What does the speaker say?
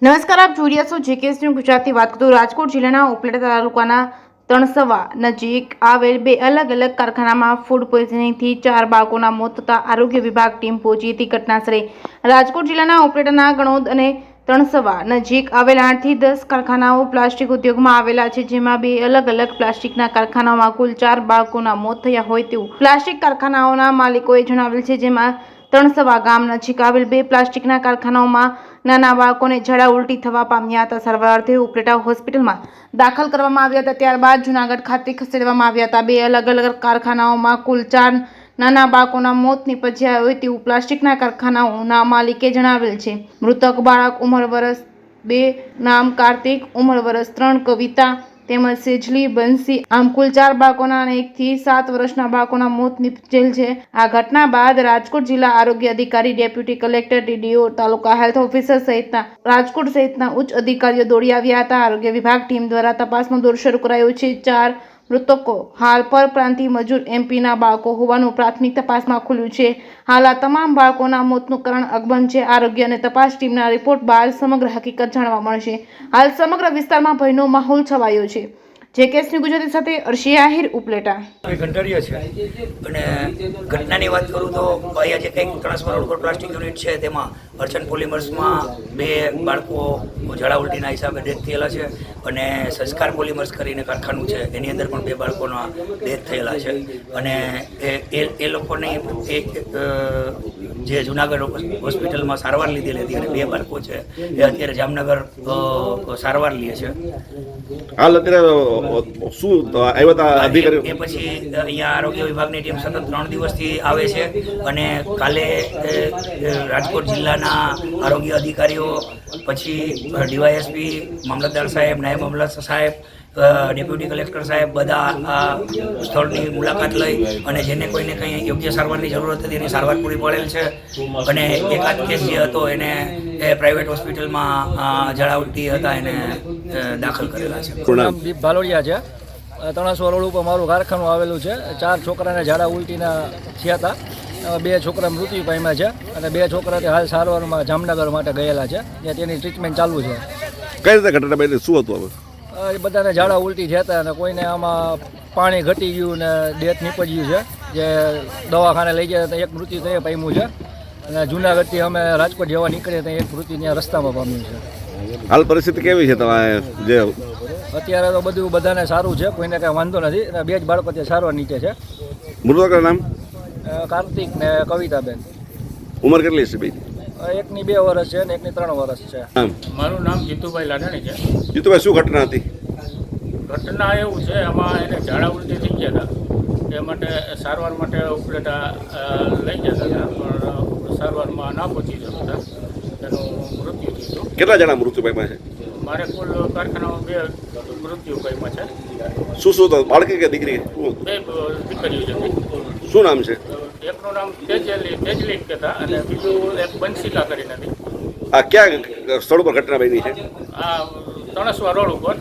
નમસ્કાર, આપ જોઈ રહ્યા છો જેકેએસ ન્યૂઝ ગુજરાતી. વાત કરું રાજકોટ જિલ્લાના ઉપલેટા તાલુકાના તણસવા નજીક આવેલ બે અલગ અલગ કારખાનામાં ફૂડ પોઈઝનિંગથી 4 બાળકોના મોત થતાં આરોગ્ય વિભાગ ટીમ પહોંચી હતી ઘટનાસ્થળે. રાજકોટ જિલ્લાના ઉપલેટાના ગણોદ અને તણસવા નજીક આવેલ 8 થી 10 કારખાનાઓ પ્લાસ્ટિક ઉદ્યોગમાં આવેલા છે, જેમાં બે અલગ અલગ પ્લાસ્ટિકના કારખાનાઓમાં કુલ 4 બાળકોના મોત થયા હોય તેવું પ્લાસ્ટિક કારખાનાઓના માલિકોએ જણાવેલ છે. જેમાં તણસવા ગામ નજીક આવેલ બે પ્લાસ્ટિકના કારખાનાઓમાં નાના બાળકોને ઝાડા ઉલટી થવા પામ્યા હતા. સારવાર અર્થે ઉપલેટા હોસ્પિટલમાં દાખલ કરવામાં આવ્યા હતા. ત્યારબાદ જૂનાગઢ ખાતે ખસેડવામાં આવ્યા હતા. બે અલગ અલગ કારખાનાઓમાં કુલ 4 નાના બાળકોના મોત નીપજ્યા હોય તેવું પ્લાસ્ટિકના કારખાનાઓના માલિકે જણાવેલ છે. મૃતક બાળક ઉંમર વર્ષ 2, નામ કાર્તિક, ઉંમર વર્ષ 3 કવિતા તેમજ સેજલી બંસી. આમ કુલ 4 બાળકોના અને 1 થી 7 વર્ષના બાળકોના મોત નીપજેલ છે. આ ઘટના બાદ રાજકોટ જિલ્લા આરોગ્ય અધિકારી, ડેપ્યુટી કલેક્ટર, ડીડીઓ, તાલુકા હેલ્થ ઓફિસર સહિતના રાજકોટ સહિતના ઉચ્ચ અધિકારીઓ દોડી આવ્યા હતા. આરોગ્ય વિભાગ ટીમ દ્વારા તપાસનો દોર શરૂ કરાયો છે. 4 મૃતકો હાલ પરપ્રાંતીય મજૂર એમપીના બાળકો હોવાનું પ્રાથમિક તપાસમાં ખુલ્યું છે. હાલ આ તમામ બાળકોના મોતનું કારણ અકબંધ છે. આરોગ્ય અને તપાસ ટીમના રિપોર્ટ બાદ સમગ્ર હકીકત જાણવા મળશે. હાલ સમગ્ર વિસ્તારમાં ભયનો માહોલ છવાયો છે. જેકેએસ ન્યૂઝ ગુજરાતી સાથે અર્શી આહિર, ઉપલેટા. ગંઢરિયા છે અને ઘટનાની વાત કરું તો અહીંયા જે કંઈક તણસવા રોડ પર પ્લાસ્ટિક યુનિટ છે તેમાં અર્ચન પોલિમર્સમાં 2 બાળકો ઝાડા ઉલટીના હિસાબે ડેથ થયેલા છે અને સંસ્કાર પોલિમર્સ કરીને કારખાનું છે એની અંદર પણ 2 બાળકોના ડેથ થયેલા છે અને એ લોકોની જે જૂનાગઢ હોસ્પિટલમાં સારવાર લીધેલી હતી અને 2 બાળકો છે એ અત્યારે જામનગર સારવાર લે છે. હાલ અત્યારે શું આવ્યા હતા અધિકારીઓ? એ પછી અહીંયા આરોગ્ય વિભાગની ટીમ સતત 3 દિવસથી આવે છે અને કાલે રાજકોટ જિલ્લાના આરોગ્ય અધિકારીઓ, પછી ડીવાયએસપી, મામલતદાર સાહેબ, નાયબ મામલતદાર સાહેબ, ડેપ્યુટી કલેક્ટર સાહેબ બધા સ્થળની મુલાકાત લઈ અને જેને કોઈને કંઈ યોગ્ય સારવારની જરૂરત હતી એની સારવાર પૂરી પડેલ છે અને એકાદ કેસ જે હતો એને પ્રાઇવેટ હોસ્પિટલમાં ઝાડા ઉલટી હતા એને દાખલ કરેલા છે. નામ દીપ ભાલોડિયા છે. તણસવા રોડ ઉપર મારું કારખાનું આવેલું છે. 4 છોકરાને ઝાડા ઉલટીના થયા હતા. 2 છોકરા મૃત્યુ પામ્યા છે અને 2 છોકરા હાલ સારવારમાં જામનગર માટે ગયેલા છે, જ્યાં તેની ટ્રીટમેન્ટ ચાલુ છે. કઈ રીતે ઘટના બની? શું હતું? એ બધાને ઝાડા ઉલટી થયા હતા અને કોઈને આમાં પાણી ઘટી ગયું ને ડેથ નીપજ્યું છે, જે દવાખાને લઈ ગયા ત્યાં 1 મૃત્યુ ત્યાં પામ્યું છે અને જૂનાગઢથી અમે રાજકોટ જવા નીકળ્યા ત્યાં 1 મૃત્યુ ત્યાં રસ્તામાં પામ્યું છે. હાલ પરિસ્થિતિ કેવી છે તમારે? જે અત્યારે તો બધું બધાને સારું છે, કોઈને કાંઈ વાંધો નથી અને 2 જ બાળકો ત્યાં સારવાર નીચે છે. મૃતકનું નામ? કાર્તિક ને કવિતાબેન. ઉંમર કેટલી છે? ભાઈ એકની 2 વર્ષ છે ને એકની 3 વર્ષ છે. મારું નામ જીતુભાઈ લાડાણી છે. જીતુભાઈ, શું ઘટના હતી? ઘટના એવું છે, આમાં એને ઝાડા ઉલટી થઈ ગયા હતા, એ માટે સારવાર માટે ઉપલેટા લઈ જતા હતા પણ સારવારમાં ના પહોંચી શકતા એનું મૃત્યુ થયું. કેટલા જણા મૃત્યુ પામ્યા છે? મારે કુલ કારખાનામાં 2 મૃત્યુ પામ્યા છે. શું તો બાળકી કે દીકરી? 2 દીકરીઓ છે. શું નામ છે? એકનું નામ તેજલી કહેતા અને બીજું એક બંસિકા કરીને હતી. આ ક્યાં સ્થળ પર ઘટના બની છે? આ તણસવા રોડ ઉપર